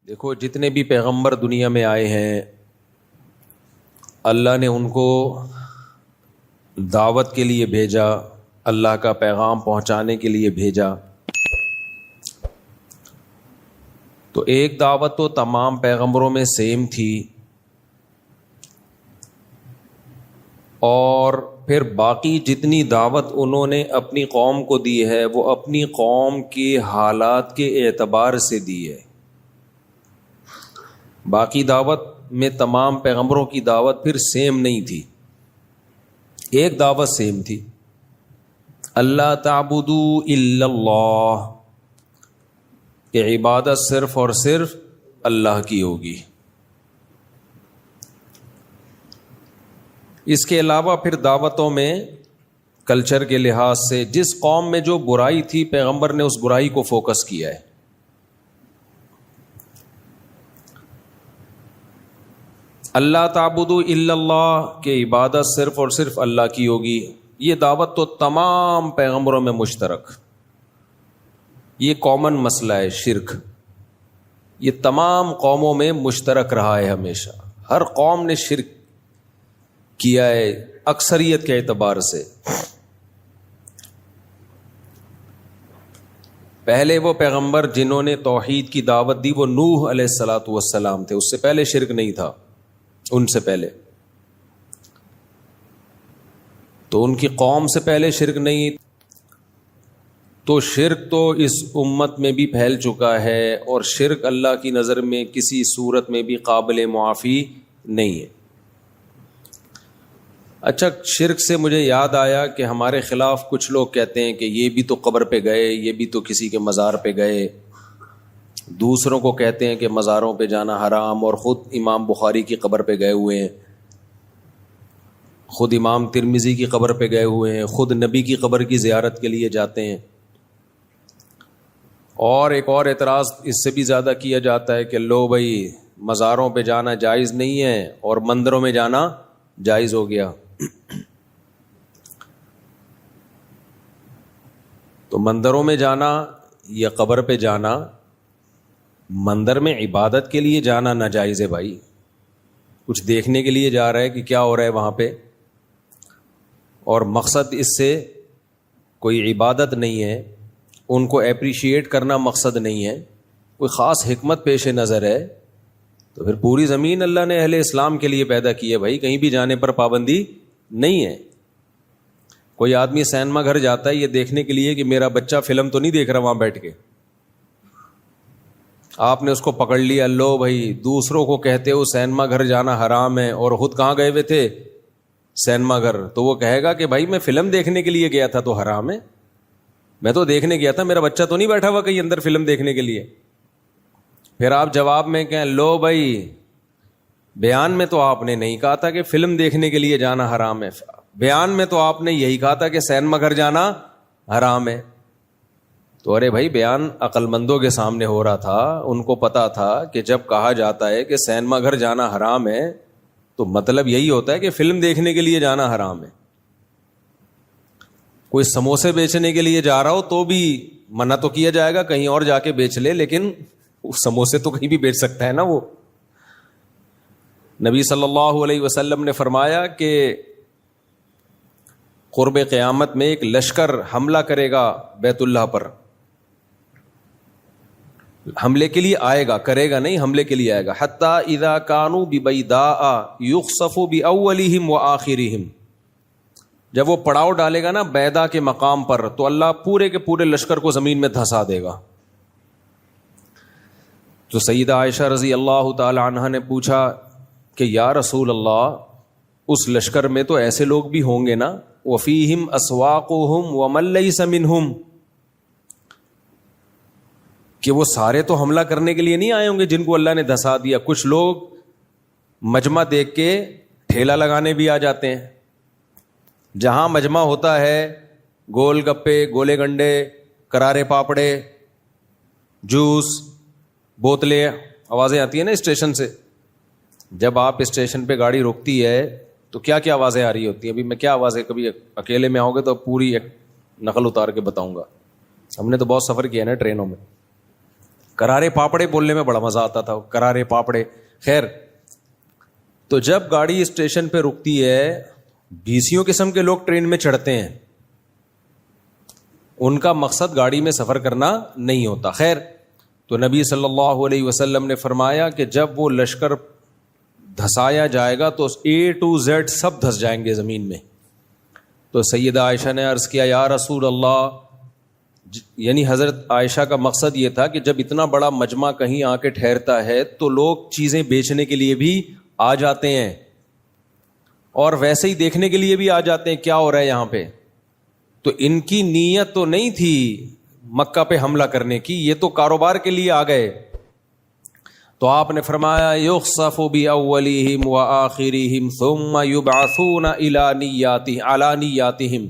دیکھو جتنے بھی پیغمبر دنیا میں آئے ہیں اللہ نے ان کو دعوت کے لیے بھیجا، اللہ کا پیغام پہنچانے کے لیے بھیجا۔ تو ایک دعوت تو تمام پیغمبروں میں سیم تھی، اور پھر باقی جتنی دعوت انہوں نے اپنی قوم کو دی ہے وہ اپنی قوم کے حالات کے اعتبار سے دی ہے۔ باقی دعوت میں تمام پیغمبروں کی دعوت پھر سیم نہیں تھی، ایک دعوت سیم تھی، اللہ تعبدوا الا اللہ، کہ عبادت صرف اور صرف اللہ کی ہوگی۔ اس کے علاوہ پھر دعوتوں میں کلچر کے لحاظ سے جس قوم میں جو برائی تھی پیغمبر نے اس برائی کو فوکس کیا ہے۔ اللہ تعبدوا الا اللہ، کہ عبادت صرف اور صرف اللہ کی ہوگی، یہ دعوت تو تمام پیغمبروں میں مشترک، یہ کامن مسئلہ ہے۔ شرک یہ تمام قوموں میں مشترک رہا ہے، ہمیشہ ہر قوم نے شرک کیا ہے اکثریت کے اعتبار سے۔ پہلے وہ پیغمبر جنہوں نے توحید کی دعوت دی وہ نوح علیہ الصلاۃ والسلام تھے، اس سے پہلے شرک نہیں تھا، ان سے پہلے تو ان کی قوم سے پہلے شرک نہیں، تو شرک تو اس امت میں بھی پھیل چکا ہے، اور شرک اللہ کی نظر میں کسی صورت میں بھی قابل معافی نہیں ہے۔ اچھا، شرک سے مجھے یاد آیا کہ ہمارے خلاف کچھ لوگ کہتے ہیں کہ یہ بھی تو قبر پہ گئے، یہ بھی تو کسی کے مزار پہ گئے، دوسروں کو کہتے ہیں کہ مزاروں پہ جانا حرام، اور خود امام بخاری کی قبر پہ گئے ہوئے ہیں، خود امام ترمذی کی قبر پہ گئے ہوئے ہیں، خود نبی کی قبر کی زیارت کے لیے جاتے ہیں۔ اور ایک اور اعتراض اس سے بھی زیادہ کیا جاتا ہے کہ لو بھائی مزاروں پہ جانا جائز نہیں ہے اور مندروں میں جانا جائز ہو گیا۔ تو مندروں میں جانا یا قبر پہ جانا، مندر میں عبادت کے لیے جانا ناجائز ہے بھائی، کچھ دیکھنے کے لیے جا رہا ہے کہ کیا ہو رہا ہے وہاں پہ، اور مقصد اس سے کوئی عبادت نہیں ہے، ان کو اپریشیٹ کرنا مقصد نہیں ہے، کوئی خاص حکمت پیش نظر ہے، تو پھر پوری زمین اللہ نے اہل اسلام کے لیے پیدا کی ہے بھائی، کہیں بھی جانے پر پابندی نہیں ہے۔ کوئی آدمی سینما گھر جاتا ہے یہ دیکھنے کے لیے کہ میرا بچہ فلم تو نہیں دیکھ رہا وہاں بیٹھ کے، آپ نے اس کو پکڑ لیا، لو بھائی دوسروں کو کہتے ہو سینما گھر جانا حرام ہے، اور خود کہاں گئے ہوئے تھے؟ سینما گھر۔ تو وہ کہے گا کہ بھائی میں فلم دیکھنے کے لیے گیا تھا تو حرام ہے، میں تو دیکھنے گیا تھا، میرا بچہ تو نہیں بیٹھا ہوا کہیں اندر فلم دیکھنے کے لیے۔ پھر آپ جواب میں کہیں لو بھائی بیان میں تو آپ نے نہیں کہا تھا کہ فلم دیکھنے کے لیے جانا حرام ہے، بیان میں تو آپ نے یہی کہا تھا کہ سینما گھر جانا حرام ہے۔ تو ارے بھائی بیان عقل مندوں کے سامنے ہو رہا تھا، ان کو پتا تھا کہ جب کہا جاتا ہے کہ سینما گھر جانا حرام ہے تو مطلب یہی ہوتا ہے کہ فلم دیکھنے کے لیے جانا حرام ہے۔ کوئی سموسے بیچنے کے لیے جا رہا ہو تو بھی منع تو کیا جائے گا کہیں اور جا کے بیچ لے، لیکن سموسے تو کہیں بھی بیچ سکتا ہے نا وہ۔ نبی صلی اللہ علیہ وسلم نے فرمایا کہ قرب قیامت میں ایک لشکر حملہ کرے گا بیت اللہ پر، حملے کے لیے آئے گا، کرے گا نہیں، حملے کے لیے آئے گا، حتی اذا کانوا ببیداء یخسف باولہم وآخرہم، جب وہ پڑاؤ ڈالے گا نا بیدا کے مقام پر تو اللہ پورے کے پورے لشکر کو زمین میں دھسا دے گا۔ تو سیدہ عائشہ رضی اللہ تعالی عنہا نے پوچھا کہ یا رسول اللہ اس لشکر میں تو ایسے لوگ بھی ہوں گے نا، وفیہم اسواقہم ومن لیس منہم، کہ وہ سارے تو حملہ کرنے کے لیے نہیں آئے ہوں گے جن کو اللہ نے دھسا دیا، کچھ لوگ مجمع دیکھ کے ٹھیلا لگانے بھی آ جاتے ہیں، جہاں مجمع ہوتا ہے گول گپے، گولے گنڈے، کرارے پاپڑے، جوس، بوتلیں، آوازیں آتی ہیں نا اسٹیشن سے، جب آپ اسٹیشن پہ گاڑی روکتی ہے تو کیا کیا آوازیں آ رہی ہوتی ہیں؟ ابھی میں کیا آوازیں، کبھی اکیلے میں آؤ گے تو پوری ایک نقل اتار کے بتاؤں گا، ہم نے تو بہت سفر کیا نا ٹرینوں میں۔ کرارے پاپڑے بولنے میں بڑا مزہ آتا تھا, کرارے پاپڑے. خیر, تو جب گاڑی اسٹیشن پہ رکتی ہے, بھیسیوں قسم کے لوگ ٹرین میں چڑھتے ہیں, ان کا مقصد گاڑی میں سفر کرنا نہیں ہوتا. خیر, تو نبی صلی اللہ علیہ وسلم نے فرمایا کہ جب وہ لشکر دھسایا جائے گا تو A to Z سب دھس جائیں گے زمین میں. تو سیدہ عائشہ نے عرض کیا, یا رسول اللہ, یعنی حضرت عائشہ کا مقصد یہ تھا کہ جب اتنا بڑا مجمع کہیں آ کے ٹھہرتا ہے تو لوگ چیزیں بیچنے کے لیے بھی آ جاتے ہیں اور ویسے ہی دیکھنے کے لیے بھی آ جاتے ہیں کیا ہو رہا ہے یہاں پہ. تو ان کی نیت تو نہیں تھی مکہ پہ حملہ کرنے کی, یہ تو کاروبار کے لیے آ گئے. تو آپ نے فرمایا, یخسف باولہم وآخرہم ثم یبعثون علی نیاتہم.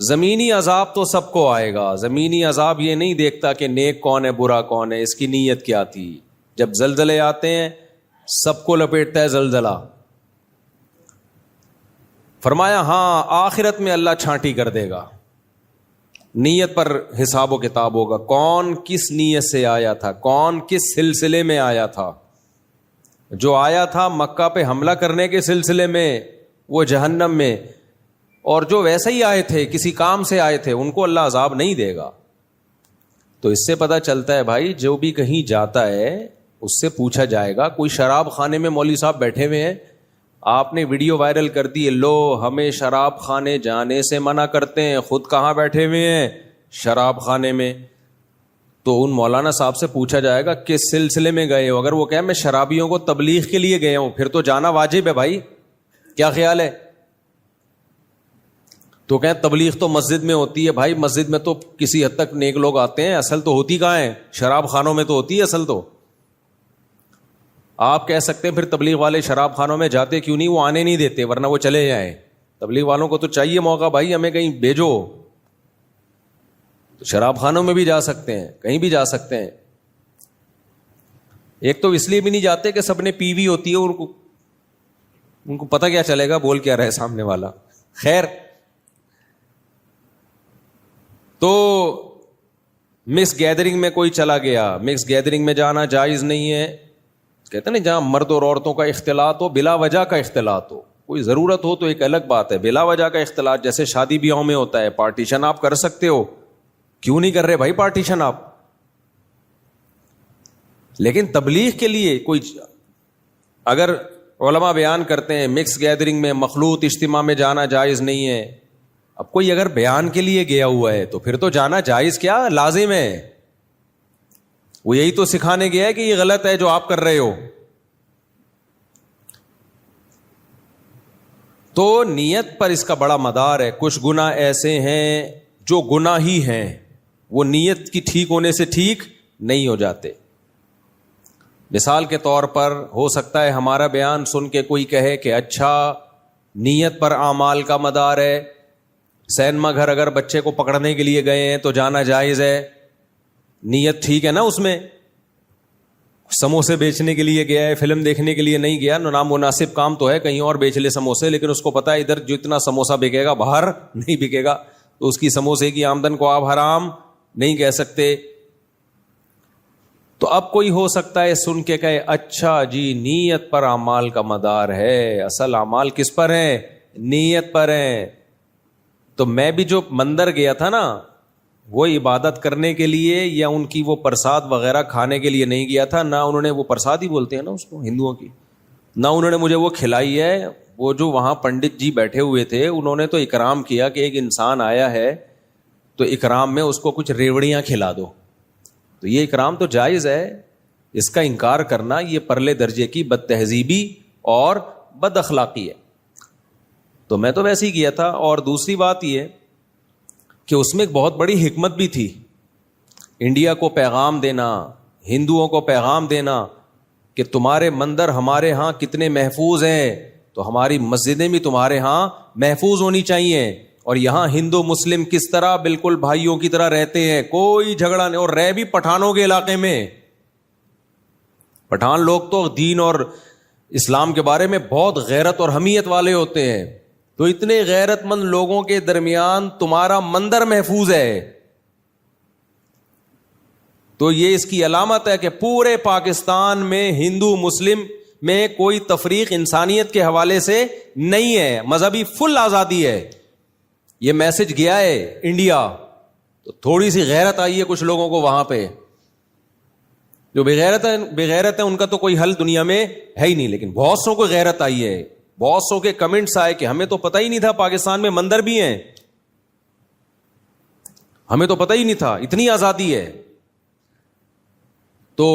زمینی عذاب تو سب کو آئے گا, زمینی عذاب یہ نہیں دیکھتا کہ نیک کون ہے برا کون ہے, اس کی نیت کیا تھی. جب زلزلے آتے ہیں سب کو لپیٹتا ہے زلزلہ. فرمایا ہاں آخرت میں اللہ چھانٹی کر دے گا, نیت پر حساب و کتاب ہوگا, کون کس نیت سے آیا تھا, کون کس سلسلے میں آیا تھا. جو آیا تھا مکہ پہ حملہ کرنے کے سلسلے میں وہ جہنم میں, اور جو ویسے ہی آئے تھے کسی کام سے آئے تھے ان کو اللہ عذاب نہیں دے گا. تو اس سے پتہ چلتا ہے بھائی, جو بھی کہیں جاتا ہے اس سے پوچھا جائے گا. کوئی شراب خانے میں مولوی صاحب بیٹھے ہوئے ہیں, آپ نے ویڈیو وائرل کر دی, لو ہمیں شراب خانے جانے سے منع کرتے ہیں, خود کہاں بیٹھے ہوئے ہیں, شراب خانے میں. تو ان مولانا صاحب سے پوچھا جائے گا کس سلسلے میں گئے ہو. اگر وہ کہیں میں شرابیوں کو تبلیغ کے لیے گیا ہوں, پھر تو جانا واجب ہے بھائی, کیا خیال ہے. تو کہیں تبلیغ تو مسجد میں ہوتی ہے. بھائی مسجد میں تو کسی حد تک نیک لوگ آتے ہیں, اصل تو ہوتی کہاں ہے, شراب خانوں میں تو ہوتی ہے اصل تو. آپ کہہ سکتے ہیں پھر تبلیغ والے شراب خانوں میں جاتے کیوں نہیں, وہ آنے نہیں دیتے ورنہ وہ چلے جائیں. تبلیغ والوں کو تو چاہیے موقع, بھائی ہمیں کہیں بھیجو. تو شراب خانوں میں بھی جا سکتے ہیں, کہیں بھی جا سکتے ہیں. ایک تو اس لیے بھی نہیں جاتے کہ سب نے پی وی ہوتی ہے, ان کو پتہ کیا چلے گا بول کیا رہے سامنے والا. خیر, تو مکس گیدرنگ میں کوئی چلا گیا, مکس گیدرنگ میں جانا جائز نہیں ہے. کہتے ہیں نا جہاں مرد اور عورتوں کا اختلاط ہو, بلا وجہ کا اختلاط ہو, کوئی ضرورت ہو تو ایک الگ بات ہے. بلا وجہ کا اختلاط جیسے شادی بیاہوں میں ہوتا ہے, پارٹیشن آپ کر سکتے ہو, کیوں نہیں کر رہے بھائی پارٹیشن آپ. لیکن تبلیغ کے لیے کوئی, اگر علماء بیان کرتے ہیں مکس گیدرنگ میں مخلوط اجتماع میں جانا جائز نہیں ہے, اب کوئی اگر بیان کے لیے گیا ہوا ہے تو پھر تو جانا جائز کیا لازم ہے. وہ یہی تو سکھانے گیا ہے کہ یہ غلط ہے جو آپ کر رہے ہو. تو نیت پر اس کا بڑا مدار ہے. کچھ گناہ ایسے ہیں جو گناہ ہی ہیں, وہ نیت کی ٹھیک ہونے سے ٹھیک نہیں ہو جاتے. مثال کے طور پر ہو سکتا ہے ہمارا بیان سن کے کوئی کہے کہ اچھا نیت پر اعمال کا مدار ہے, سینما گھر اگر بچے کو پکڑنے کے لیے گئے ہیں تو جانا جائز ہے, نیت ٹھیک ہے نا اس میں. سموسے بیچنے کے لیے گیا ہے, فلم دیکھنے کے لیے نہیں گیا, نامناسب کام تو ہے, کہیں اور بیچ لے سموسے, لیکن اس کو پتا ہے ادھر جتنا سموسا بکے گا باہر نہیں بکے گا, تو اس کی سموسے کی آمدن کو آپ حرام نہیں کہہ سکتے. تو اب کوئی ہو سکتا ہے سن کے کہے اچھا جی نیت پر اعمال کا مدار ہے, اصل اعمال کس پر ہیں, نیت پر ہیں. تو میں بھی جو مندر گیا تھا نا, وہ عبادت کرنے کے لیے یا ان کی وہ پرساد وغیرہ کھانے کے لیے نہیں گیا تھا. نہ انہوں نے, وہ پرساد ہی بولتے ہیں نا اس کو ہندوؤں کی, نہ انہوں نے مجھے وہ کھلائی ہے. وہ جو وہاں پنڈت جی بیٹھے ہوئے تھے انہوں نے تو اکرام کیا کہ ایک انسان آیا ہے تو اکرام میں اس کو کچھ ریوڑیاں کھلا دو. تو یہ اکرام تو جائز ہے, اس کا انکار کرنا یہ پرلے درجے کی بد تہذیبی اور بد اخلاقی ہے. تو میں تو ویسے ہی کیا تھا. اور دوسری بات یہ کہ اس میں ایک بہت بڑی حکمت بھی تھی, انڈیا کو پیغام دینا, ہندوؤں کو پیغام دینا کہ تمہارے مندر ہمارے ہاں کتنے محفوظ ہیں, تو ہماری مسجدیں بھی تمہارے ہاں محفوظ ہونی چاہیے. اور یہاں ہندو مسلم کس طرح بالکل بھائیوں کی طرح رہتے ہیں, کوئی جھگڑا نہیں. اور رہ بھی پٹھانوں کے علاقے میں, پٹھان لوگ تو دین اور اسلام کے بارے میں بہت غیرت اور حمیت والے ہوتے ہیں. تو اتنے غیرت مند لوگوں کے درمیان تمہارا مندر محفوظ ہے, تو یہ اس کی علامت ہے کہ پورے پاکستان میں ہندو مسلم میں کوئی تفریق انسانیت کے حوالے سے نہیں ہے, مذہبی فل آزادی ہے. یہ میسج گیا ہے انڈیا, تو تھوڑی سی غیرت آئی ہے کچھ لوگوں کو وہاں پہ. جو بغیرت ہے ان کا تو کوئی حل دنیا میں ہے ہی نہیں, لیکن بہت سو کو غیرت آئی ہے. بہت سو کے کمنٹس آئے کہ ہمیں تو پتہ ہی نہیں تھا پاکستان میں مندر بھی ہیں, ہمیں تو پتہ ہی نہیں تھا, اتنی آزادی ہے. تو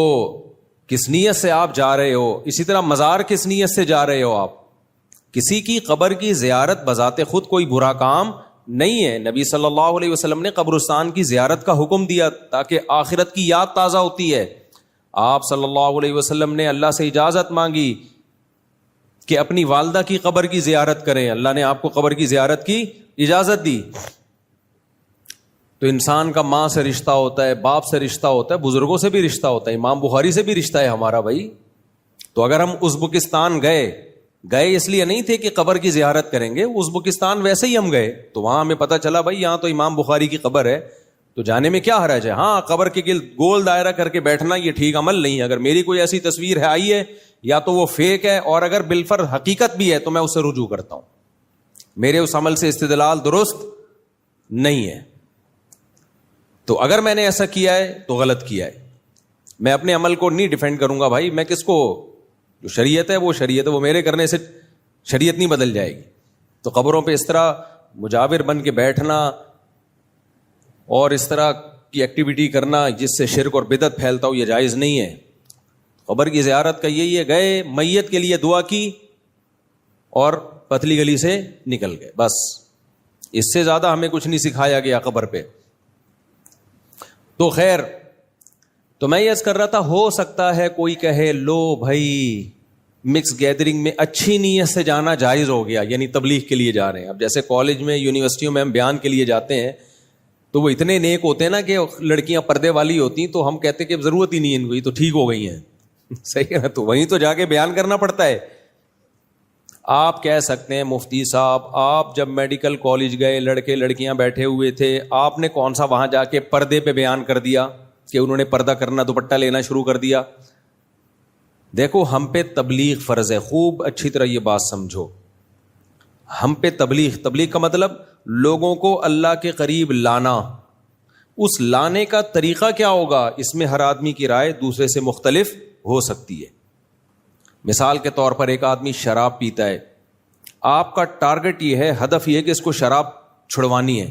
کس نیت سے آپ جا رہے ہو؟ اسی طرح مزار کس نیت سے جا رہے ہو آپ؟ کسی کی قبر کی زیارت بذات خود کوئی برا کام نہیں ہے. نبی صلی اللہ علیہ وسلم نے قبرستان کی زیارت کا حکم دیا تاکہ آخرت کی یاد تازہ ہوتی ہے. آپ صلی اللہ علیہ وسلم نے اللہ سے اجازت مانگی کہ اپنی والدہ کی قبر کی زیارت کریں, اللہ نے آپ کو قبر کی زیارت کی اجازت دی. تو انسان کا ماں سے رشتہ ہوتا ہے, باپ سے رشتہ ہوتا ہے, بزرگوں سے بھی رشتہ ہوتا ہے. امام بخاری سے بھی رشتہ ہے ہمارا بھائی. تو اگر ہم ازبکستان گئے اس لیے نہیں تھے کہ قبر کی زیارت کریں گے, ازبکستان ویسے ہی ہم گئے تو وہاں ہمیں پتہ چلا بھائی یہاں تو امام بخاری کی قبر ہے, تو جانے میں کیا حرج ہے. ہاں, قبر کے گرد گول دائرہ کر کے بیٹھنا یہ ٹھیک عمل نہیں ہے. اگر میری کوئی ایسی تصویر ہے آئی ہے یا تو وہ فیک ہے, اور اگر بالفرض حقیقت بھی ہے تو میں اسے رجوع کرتا ہوں. میرے اس عمل سے استدلال درست نہیں ہے. تو اگر میں نے ایسا کیا ہے تو غلط کیا ہے. میں اپنے عمل کو نہیں ڈیفینڈ کروں گا بھائی, میں کس کو, جو شریعت ہے وہ شریعت ہے, وہ میرے کرنے سے شریعت نہیں بدل جائے گی. تو قبروں پہ اس طرح مجاور بن کے بیٹھنا اور اس طرح کی ایکٹیویٹی کرنا جس سے شرک اور بدعت پھیلتا ہو, یہ جائز نہیں ہے. قبر کی زیارت کا یہی ہے, گئے میت کے لیے دعا کی اور پتلی گلی سے نکل گئے, بس. اس سے زیادہ ہمیں کچھ نہیں سکھایا گیا قبر پہ. تو خیر, تو میں یہ عرض کر رہا تھا, ہو سکتا ہے کوئی کہے لو بھائی مکس گیدرنگ میں اچھی نیت سے جانا جائز ہو گیا, یعنی تبلیغ کے لیے جا رہے ہیں. اب جیسے کالج میں یونیورسٹیوں میں ہم بیان کے لیے جاتے ہیں تو وہ اتنے نیک ہوتے ہیں نا کہ لڑکیاں پردے والی ہوتی ہیں, تو ہم کہتے ہیں کہ ضرورت ہی نہیں ہے ان کو, تو ٹھیک ہو گئی ہیں. صحیح ہے نا, تو وہیں تو جا کے بیان کرنا پڑتا ہے. آپ کہہ سکتے ہیں مفتی صاحب آپ جب میڈیکل کالج گئے لڑکے لڑکیاں بیٹھے ہوئے تھے, آپ نے کون سا وہاں جا کے پردے پہ بیان کر دیا کہ انہوں نے پردہ کرنا, دوپٹہ لینا شروع کر دیا. دیکھو ہم پہ تبلیغ فرض ہے, خوب اچھی طرح یہ بات سمجھو. ہم پہ تبلیغ کا مطلب لوگوں کو اللہ کے قریب لانا. اس لانے کا طریقہ کیا ہوگا, اس میں ہر آدمی کی رائے دوسرے سے مختلف ہو سکتی ہے. مثال کے طور پر ایک آدمی شراب پیتا ہے, آپ کا ٹارگٹ یہ ہے, ہدف یہ ہے کہ اس کو شراب چھڑوانی ہے,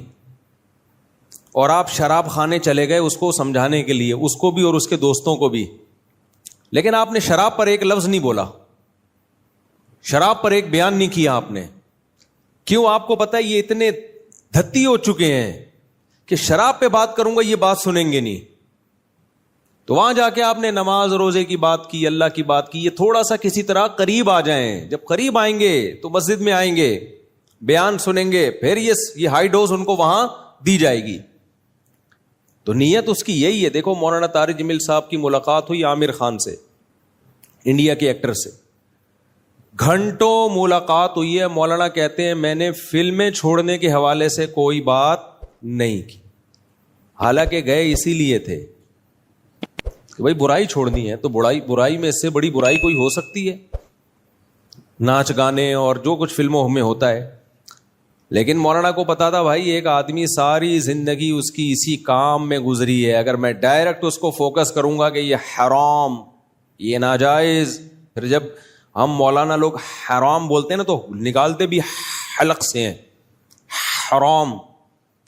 اور آپ شراب خانے چلے گئے اس کو سمجھانے کے لیے, اس کو بھی اور اس کے دوستوں کو بھی, لیکن آپ نے شراب پر ایک لفظ نہیں بولا, شراب پر ایک بیان نہیں کیا آپ نے. کیوں؟ آپ کو پتا ہے یہ اتنے دھتی ہو چکے ہیں کہ شراب پہ بات کروں گا یہ بات سنیں گے نہیں. تو وہاں جا کے آپ نے نماز روزے کی بات کی, اللہ کی بات کی, یہ تھوڑا سا کسی طرح قریب آ جائیں. جب قریب آئیں گے تو مسجد میں آئیں گے, بیان سنیں گے, پھر یہ ہائی ڈوز ان کو وہاں دی جائے گی. تو نیت اس کی یہی ہے. دیکھو مولانا طارق جمیل صاحب کی ملاقات ہوئی عامر خان سے, انڈیا کے ایکٹر سے, گھنٹوں ملاقات ہوئی ہے. مولانا کہتے ہیں میں نے فلمیں چھوڑنے کے حوالے سے کوئی بات نہیں کی, حالانکہ گئے اسی لیے تھے کہ بھائی برائی چھوڑنی ہے. تو برائی میں اس سے بڑی برائی کوئی ہو سکتی ہے؟ ناچ گانے اور جو کچھ فلموں میں ہوتا ہے. لیکن مولانا کو پتا تھا بھائی ایک آدمی ساری زندگی اس کی اسی کام میں گزری ہے, اگر میں ڈائریکٹ اس کو فوکس کروں گا کہ یہ حرام یہ ناجائز, پھر جب ہم مولانا لوگ حرام بولتے ہیں نا تو نکالتے بھی حلق سے ہیں حرام,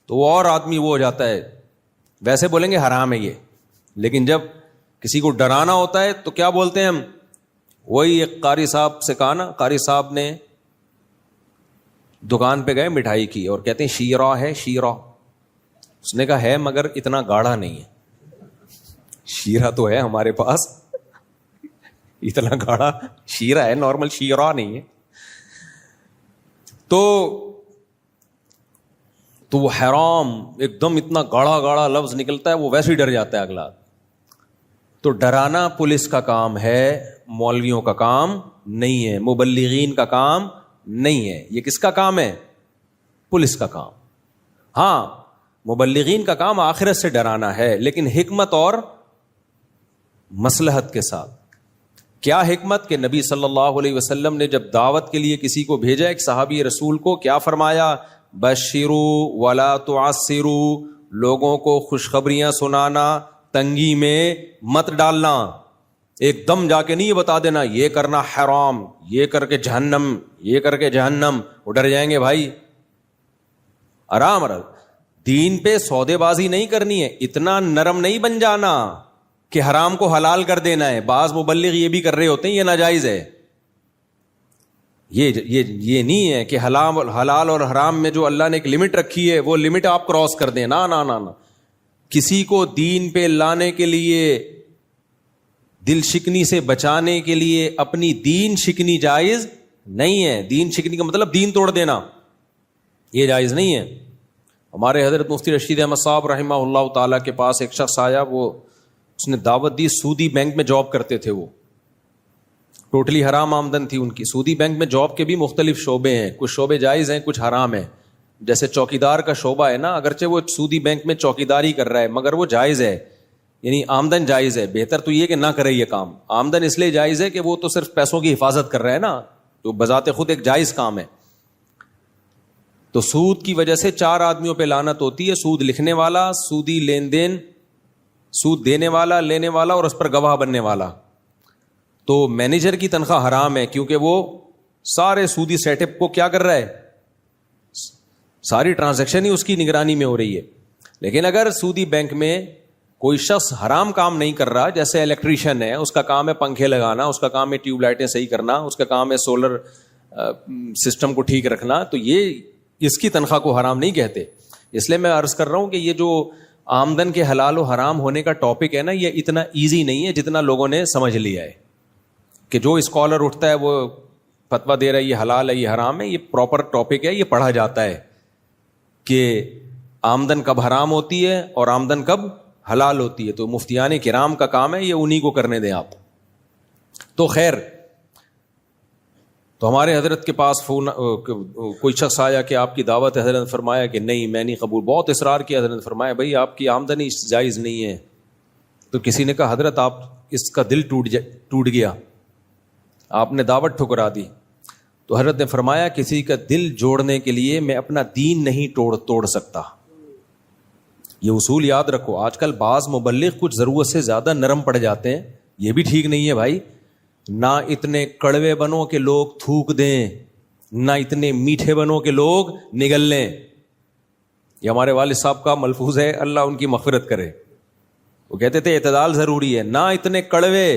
تو وہ اور آدمی وہ ہو جاتا ہے. ویسے بولیں گے حرام ہے یہ, لیکن جب کسی کو ڈرانا ہوتا ہے تو کیا بولتے ہیں ہم؟ وہی ایک قاری صاحب سے کہا نا, قاری صاحب نے دکان پہ گئے مٹھائی کی اور کہتے ہیں شیرہ ہے شیرہ. اس نے کہا ہے مگر اتنا گاڑھا نہیں ہے. شیرہ تو ہے ہمارے پاس, اتنا گاڑھا شیرہ ہے, نارمل شیرہ نہیں ہے. تو وہ حرام ایک دم اتنا گاڑھا گاڑھا لفظ نکلتا ہے, وہ ویسے ہی ڈر جاتا ہے اگلا. تو ڈرانا پولیس کا کام ہے, مولویوں کا کام نہیں ہے, مبلغین کا کام نہیں ہے. یہ کس کا کام ہے؟ پولیس کا کام. ہاں مبلغین کا کام آخرت سے ڈرانا ہے, لیکن حکمت اور مصلحت کے ساتھ. کیا حکمت کہ نبی صلی اللہ علیہ وسلم نے جب دعوت کے لیے کسی کو بھیجا ایک صحابی رسول کو, کیا فرمایا؟ بشروا ولا تعسروا, لوگوں کو خوشخبریاں سنانا, تنگی میں مت ڈالنا. ایک دم جا کے نہیں یہ بتا دینا یہ کرنا حرام, یہ کر کے جہنم, یہ کر کے جہنم, وہ ڈر جائیں گے بھائی. آرام آرام, دین پہ سودے بازی نہیں کرنی ہے, اتنا نرم نہیں بن جانا کہ حرام کو حلال کر دینا ہے. بعض مبلغ یہ بھی کر رہے ہوتے ہیں یہ ناجائز ہے. یہ نہیں ہے کہ حلال اور حرام میں جو اللہ نے ایک لمٹ رکھی ہے وہ لمٹ آپ کراس کر دیں. نا نا نا نا, کسی کو دین پہ لانے کے لیے, دل شکنی سے بچانے کے لیے اپنی دین شکنی جائز نہیں ہے. دین شکنی کا مطلب دین توڑ دینا, یہ جائز نہیں ہے. ہمارے حضرت مفتی رشید احمد صاحب رحمہ اللہ تعالیٰ کے پاس ایک شخص آیا, اس نے دعوت دی. سودی بینک میں جاب کرتے تھے, وہ ٹوٹلی حرام آمدن تھی ان کی. سودی بینک میں جاب کے بھی مختلف شعبے ہیں, کچھ شعبے جائز ہیں کچھ حرام ہیں. جیسے چوکیدار کا شعبہ ہے نا, اگرچہ وہ سودی بینک میں چوکیداری کر رہا ہے مگر وہ جائز ہے, یعنی آمدن جائز ہے. بہتر تو یہ کہ نہ کرے یہ کام. آمدن اس لیے جائز ہے کہ وہ تو صرف پیسوں کی حفاظت کر رہا ہے نا, تو بذات خود ایک جائز کام ہے. تو سود کی وجہ سے 4 آدمیوں پہ لعنت ہوتی ہے. سود لکھنے والا, سودی لین دین, سود دینے والا, لینے والا, اور اس پر گواہ بننے والا. تو مینیجر کی تنخواہ حرام ہے کیونکہ وہ سارے سودی سیٹ اپ کو کیا کر رہا ہے, ساری ٹرانزیکشن ہی اس کی نگرانی میں ہو رہی ہے. لیکن اگر سودی بینک میں کوئی شخص حرام کام نہیں کر رہا, جیسے الیکٹریشین ہے, اس کا کام ہے پنکھے لگانا, اس کا کام ہے ٹیوب لائٹیں صحیح کرنا, اس کا کام ہے سولر سسٹم کو ٹھیک رکھنا, تو یہ اس کی تنخواہ کو حرام نہیں کہتے. اس لیے میں عرض کر رہا ہوں کہ یہ جو آمدن کے حلال و حرام ہونے کا ٹاپک ہے نا, یہ اتنا ایزی نہیں ہے جتنا لوگوں نے سمجھ لیا ہے. کہ جو اسکالر اٹھتا ہے وہ فتویٰ دے رہا ہے یہ حلال ہے یہ حرام ہے, یہ پراپر ٹاپک ہے, یہ پڑھا جاتا ہے کہ آمدن کب حرام ہوتی ہے اور آمدن کب حلال ہوتی ہے. تو مفتیان کرام کا کام ہے, یہ انہی کو کرنے دیں آپ. تو خیر, تو ہمارے حضرت کے پاس کوئی شخص آیا کہ آپ کی دعوت ہے. حضرت نے فرمایا کہ نہیں میں نہیں قبول. بہت اصرار کیا. حضرت نے فرمایا بھائی آپ کی آمدنی جائز نہیں ہے. تو کسی نے کہا حضرت آپ اس کا دل ٹوٹ گیا, آپ نے دعوت ٹھکرا دی. تو حضرت نے فرمایا کسی کا دل جوڑنے کے لیے میں اپنا دین نہیں توڑ سکتا. یہ اصول یاد رکھو. آج کل بعض مبلغ کچھ ضرورت سے زیادہ نرم پڑ جاتے ہیں, یہ بھی ٹھیک نہیں ہے بھائی. نہ اتنے کڑوے بنو کہ لوگ تھوک دیں, نہ اتنے میٹھے بنو کہ لوگ نگل لیں. یہ ہمارے والد صاحب کا ملفوظ ہے, اللہ ان کی مغفرت کرے. وہ کہتے تھے اعتدال ضروری ہے. نہ اتنے کڑوے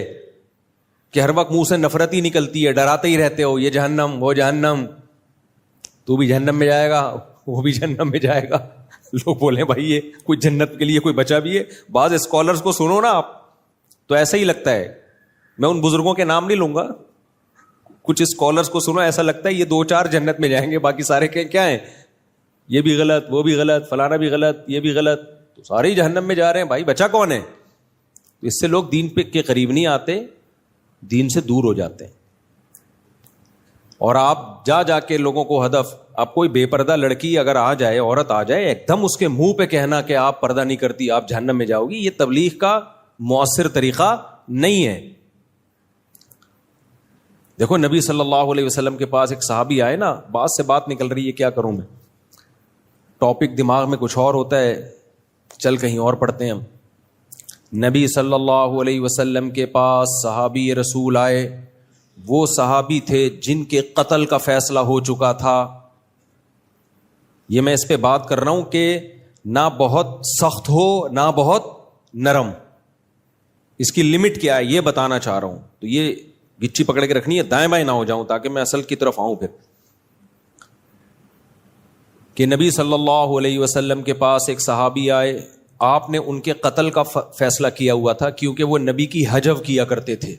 کہ ہر وقت منہ سے نفرت ہی نکلتی ہے, ڈراتے ہی رہتے ہو یہ جہنم وہ جہنم, تو بھی جہنم میں جائے گا وہ بھی جہنم میں جائے گا. لوگ بولیں بھائی یہ کوئی جنت کے لیے کوئی بچا بھی ہے. بعض اسکالرز کو سنو نا آپ تو ایسا ہی لگتا ہے, میں ان بزرگوں کے نام نہیں لوں گا, کچھ اسکالرز کو سنو ایسا لگتا ہے یہ 2-4 جنت میں جائیں گے, باقی سارے کیا ہیں, یہ بھی غلط وہ بھی غلط فلانا بھی غلط یہ بھی غلط, تو سارے ہی جہنم میں جا رہے ہیں. بھائی بچا کون ہے؟ تو اس سے لوگ دین پہ کے قریب نہیں آتے, دین سے دور ہو جاتے ہیں. اور آپ جا کے لوگوں کو ہدف, آپ کوئی بے پردہ لڑکی اگر آ جائے, عورت آ جائے, ایک دم اس کے منہ پہ کہنا کہ آپ پردہ نہیں کرتی آپ جہنم میں جاؤ گی, یہ تبلیغ کا مؤثر طریقہ نہیں ہے. دیکھو نبی صلی اللہ علیہ وسلم کے پاس ایک صحابی آئے نا, بات سے بات نکل رہی ہے کیا کروں میں, ٹاپک دماغ میں کچھ اور ہوتا ہے, چل کہیں اور پڑھتے ہیں ہم. نبی صلی اللہ علیہ وسلم کے پاس صحابی رسول آئے. وہ صحابی تھے جن کے قتل کا فیصلہ ہو چکا تھا. یہ میں اس پہ بات کر رہا ہوں کہ نہ بہت سخت ہو نہ بہت نرم, اس کی لمٹ کیا ہے یہ بتانا چاہ رہا ہوں. تو یہ گچی پکڑ کے رکھنی ہے, دائیں بائیں نہ ہو جاؤں تاکہ میں اصل کی طرف آؤں. پھر کہ نبی صلی اللہ علیہ وسلم کے پاس ایک صحابی آئے, آپ نے ان کے قتل کا فیصلہ کیا ہوا تھا کیونکہ وہ نبی کی حجو کیا کرتے تھے,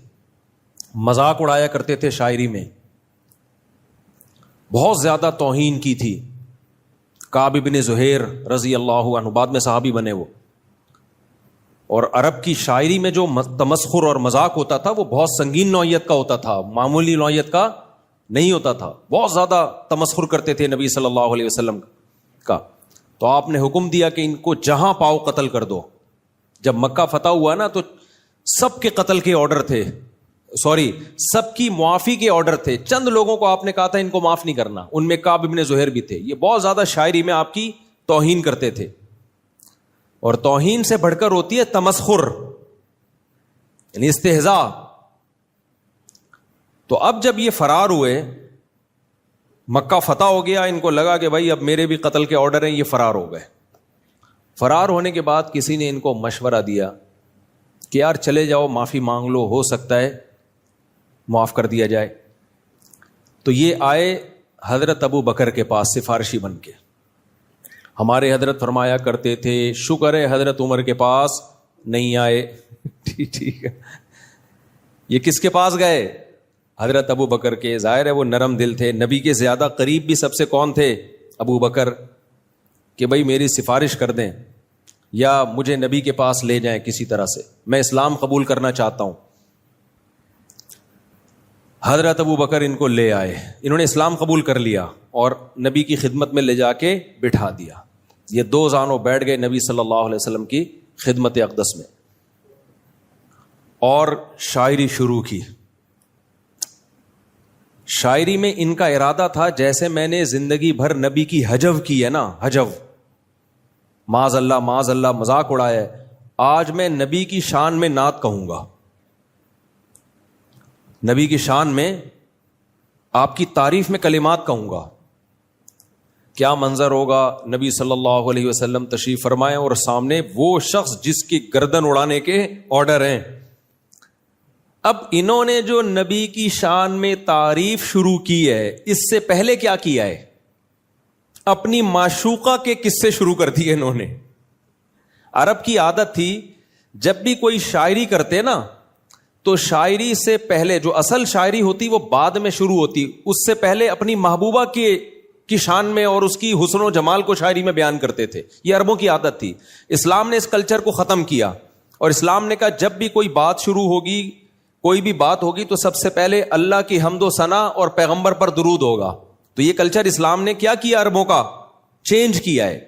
مذاق اڑایا کرتے تھے شاعری میں, بہت زیادہ توہین کی تھی. کعب بن زہیر رضی اللہ عنہ بعد میں صحابی بنے وہ, اور عرب کی شاعری میں جو تمسخر اور مذاق ہوتا تھا وہ بہت سنگین نوعیت کا ہوتا تھا, معمولی نوعیت کا نہیں ہوتا تھا. بہت زیادہ تمسخر کرتے تھے نبی صلی اللہ علیہ وسلم کا. تو آپ نے حکم دیا کہ ان کو جہاں پاؤ قتل کر دو. جب مکہ فتح ہوا نا تو سب کے قتل کے آرڈر تھے، سب کی معافی کے آرڈر تھے، چند لوگوں کو آپ نے کہا تھا ان کو معاف نہیں کرنا، ان میں کعب بن زہیر بھی تھے۔ یہ بہت زیادہ شاعری میں آپ کی توہین کرتے تھے، اور توہین سے بڑھ کر ہوتی ہے تمسخر، یعنی استہزاء۔ تو اب جب یہ فرار ہوئے، مکہ فتح ہو گیا، ان کو لگا کہ بھائی اب میرے بھی قتل کے آرڈر ہیں، یہ فرار ہو گئے۔ فرار ہونے کے بعد کسی نے ان کو مشورہ دیا کہ یار چلے جاؤ، معافی مانگ لو، ہو سکتا ہے معاف کر دیا جائے۔ تو یہ آئے حضرت ابو بکر کے پاس سفارشی بن کے۔ ہمارے حضرت فرمایا کرتے تھے شکر ہے حضرت عمر کے پاس نہیں آئے۔ ٹھیک ہے، یہ کس کے پاس گئے؟ حضرت ابو بکر کے۔ ظاہر ہے وہ نرم دل تھے، نبی کے زیادہ قریب بھی سب سے کون تھے؟ ابو بکر، کہ بھائی میری سفارش کر دیں یا مجھے نبی کے پاس لے جائیں کسی طرح سے، میں اسلام قبول کرنا چاہتا ہوں۔ حضرت ابو بکر ان کو لے آئے، انہوں نے اسلام قبول کر لیا اور نبی کی خدمت میں لے جا کے بٹھا دیا۔ یہ دو زانوں بیٹھ گئے نبی صلی اللہ علیہ وسلم کی خدمت اقدس میں، اور شاعری شروع کی۔ شاعری میں ان کا ارادہ تھا جیسے میں نے زندگی بھر نبی کی حجو کی ہے نا، حجو، معاذ اللہ مذاق اڑایا ہے، آج میں نبی کی شان میں نعت کہوں گا، نبی کی شان میں آپ کی تعریف میں کلمات کہوں گا۔ کیا منظر ہوگا، نبی صلی اللہ علیہ وسلم تشریف فرمائے اور سامنے وہ شخص جس کی گردن اڑانے کے آرڈر ہیں۔ اب انہوں نے جو نبی کی شان میں تعریف شروع کی ہے، اس سے پہلے کیا کیا ہے؟ اپنی معشوقہ کے قصے شروع کر دیے انہوں نے۔ عرب کی عادت تھی جب بھی کوئی شاعری کرتے نا، تو شاعری سے پہلے جو اصل شاعری ہوتی وہ بعد میں شروع ہوتی، اس سے پہلے اپنی محبوبہ کی شان میں اور اس کی حسن و جمال کو شاعری میں بیان کرتے تھے۔ یہ عربوں کی عادت تھی۔ اسلام نے اس کلچر کو ختم کیا، اور اسلام نے کہا جب بھی کوئی بات شروع ہوگی، کوئی بھی بات ہوگی، تو سب سے پہلے اللہ کی حمد و ثنا اور پیغمبر پر درود ہوگا۔ تو یہ کلچر اسلام نے کیا کیا؟ عربوں کا چینج کیا ہے۔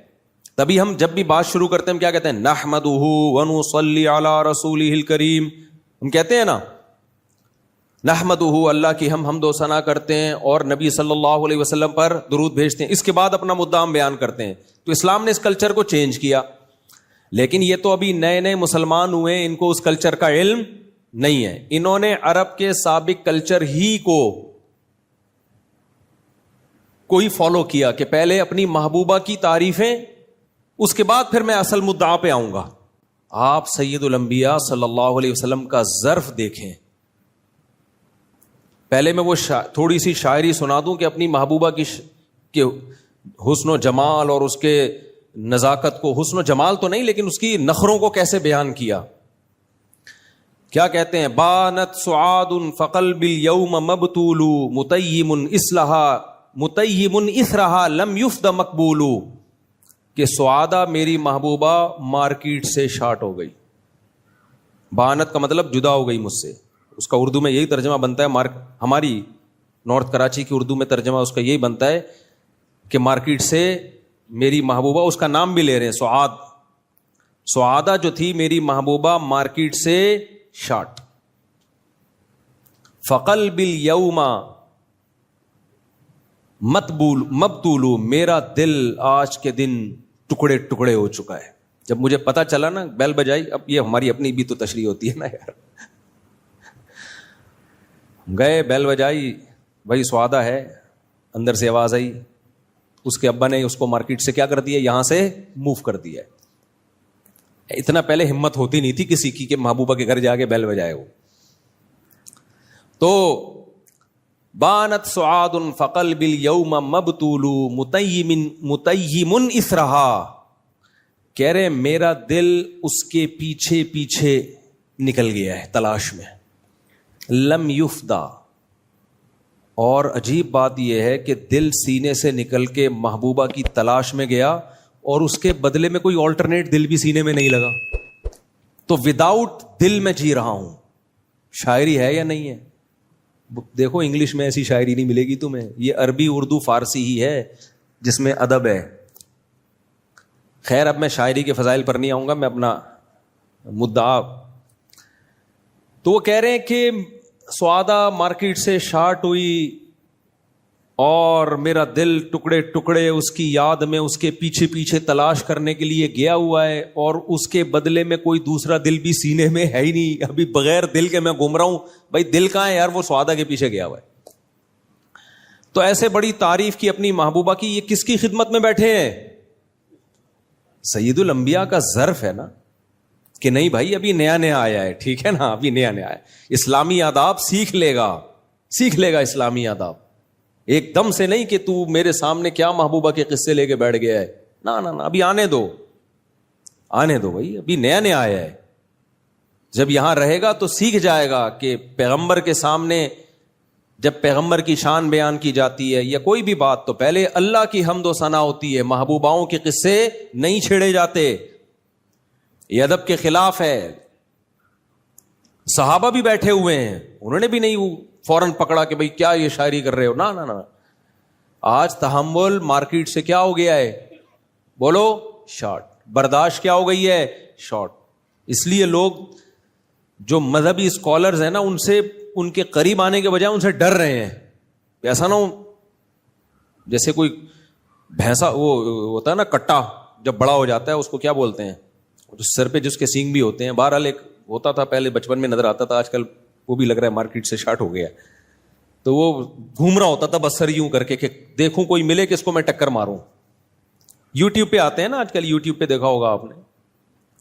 تبھی ہم جب بھی بات شروع کرتے ہیں ہم کیا کہتے ہیں؟ نحمدہ ونصلی علی رسولہ الکریم، ہم کہتے ہیں نا نحمدہ، اللہ کی ہم حمد و ثنا کرتے ہیں اور نبی صلی اللہ علیہ وسلم پر درود بھیجتے ہیں، اس کے بعد اپنا مدعا ہم بیان کرتے ہیں۔ تو اسلام نے اس کلچر کو چینج کیا، لیکن یہ تو ابھی نئے نئے مسلمان ہوئے، ان کو اس کلچر کا علم نہیں ہے۔ انہوں نے عرب کے سابق کلچر ہی کو کوئی فالو کیا کہ پہلے اپنی محبوبہ کی تعریفیں، اس کے بعد پھر میں اصل مدعا پہ آؤں گا۔ آپ سید الانبیاء صلی اللہ علیہ وسلم کا ظرف دیکھیں۔ پہلے میں وہ تھوڑی سی شاعری سنا دوں کہ اپنی محبوبہ کی حسن و جمال اور اس کے نزاکت کو، حسن و جمال تو نہیں لیکن اس کی نخروں کو کیسے بیان کیا۔ کیا کہتے ہیں؟ بانت سعاد فقلب اليوم مبتول متیم اثرها لم یفد مقبول، کہ سعادہ میری محبوبہ مارکیٹ سے شارٹ ہو گئی۔ بانت کا مطلب جدا ہو گئی مجھ سے، اس کا اردو میں یہی ترجمہ بنتا ہے، ہماری نارتھ کراچی کی اردو میں ترجمہ اس کا یہی بنتا ہے کہ مارکیٹ سے میری محبوبہ، اس کا نام بھی لے رہے ہیں سعادہ جو تھی میری محبوبہ مارکیٹ سے شارٹ۔ فقلب الیوم مبتول، میرا دل آج کے دن ٹکڑے ٹکڑے ہو چکا ہے۔ جب مجھے پتا چلا نا، بیل بجائی، اب یہ ہماری اپنی بھی تو تشریح ہوتی ہے نا یار، گئے بیل بجائی، بھائی سعادہ ہے، اندر سے آواز آئی، اس کے ابا نے اس کو مارکیٹ سے کیا کر دیا؟ یہاں سے موو کر دیا۔ اتنا پہلے ہمت ہوتی نہیں تھی کسی کی کہ محبوبہ کے گھر جا کے بیل بجائے ہو۔ تو بانت سعاد فقلب اليوم مبتول متیم اثرها، کہہ رہے میرا دل اس کے پیچھے پیچھے نکل گیا ہے تلاش میں۔ لم یفدا، اور عجیب بات یہ ہے کہ دل سینے سے نکل کے محبوبہ کی تلاش میں گیا اور اس کے بدلے میں کوئی آلٹرنیٹ دل بھی سینے میں نہیں لگا، تو وداؤٹ دل میں جی رہا ہوں۔ شاعری ہے یا نہیں ہے؟ دیکھو انگلش میں ایسی شاعری نہیں ملے گی تمہیں، یہ عربی اردو فارسی ہی ہے جس میں ادب ہے۔ خیر اب میں شاعری کے فضائل پر نہیں آؤں گا، میں اپنا مدعا تو وہ کہہ رہے ہیں کہ سعادہ مارکیٹ سے شارٹ ہوئی اور میرا دل ٹکڑے ٹکڑے اس کی یاد میں اس کے پیچھے پیچھے تلاش کرنے کے لیے گیا ہوا ہے, اور اس کے بدلے میں کوئی دوسرا دل بھی سینے میں ہے ہی نہیں, ابھی بغیر دل کے میں گھوم رہا ہوں. بھائی دل کہاں ہے یار, وہ سعادہ کے پیچھے گیا ہوا ہے. تو ایسے بڑی تعریف کی اپنی محبوبہ کی, یہ کس کی خدمت میں بیٹھے ہیں؟ سید الانبیاء کا ظرف ہے نا, کہ نہیں بھائی ابھی نیا نیا آیا ہے, ٹھیک ہے نا, ابھی نیا نیا آیا, اسلامی آداب سیکھ لے گا اسلامی آداب. ایک دم سے نہیں کہ تو میرے سامنے کیا محبوبہ کے قصے لے کے بیٹھ گیا ہے, نا ابھی آنے دو بھائی, ابھی نیا نیا آیا ہے. جب یہاں رہے گا تو سیکھ جائے گا کہ پیغمبر کے سامنے جب پیغمبر کی شان بیان کی جاتی ہے یا کوئی بھی بات, تو پہلے اللہ کی حمد و ثنا ہوتی ہے, محبوباؤں کے قصے نہیں چھیڑے جاتے. یہ ادب کے خلاف ہے. صحابہ بھی بیٹھے ہوئے ہیں, انہوں نے بھی نہیں فوراً پکڑا کہ بھئی کیا یہ شاعری کر رہے ہو, نا. آج تحمل مارکیٹ سے کیا ہو گیا ہے, بولو شارٹ. برداشت کیا ہو گئی ہے, شارٹ. اس لیے لوگ جو مذہبی اسکالرز ہیں نا, ان سے ان کے قریب آنے کے بجائے ان سے ڈر رہے ہیں. ایسا نہ ہو جیسے کوئی بھینسا وہ ہوتا ہے نا کٹا, جب بڑا ہو جاتا ہے اس کو کیا بولتے ہیں, جو سر پہ جس کے سینگ بھی ہوتے ہیں. بہرحال ایک ہوتا تھا پہلے بچپن میں نظر آتا تھا, آج کل وہ بھی لگ رہا ہے مارکیٹ سے شارٹ ہو گیا. تو وہ گھوم رہا ہوتا تھا بس سر یوں کر کے کہ دیکھوں کوئی ملے کہ اس کو میں ٹکر ماروں. یوٹیوب پہ آتے ہیں نا آج کل, یوٹیوب پہ دیکھا ہوگا آپ نے,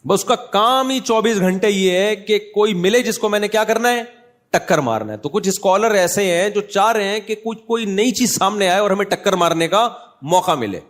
بس اس کا کام ہی 24 گھنٹے یہ ہے کہ کوئی ملے جس کو میں نے کیا کرنا ہے, ٹکر مارنا ہے. تو کچھ اسکالر ایسے ہیں جو چاہ رہے ہیں کہ کوئی نئی چیز سامنے آئے اور ہمیں ٹکر مارنے کا موقع ملے.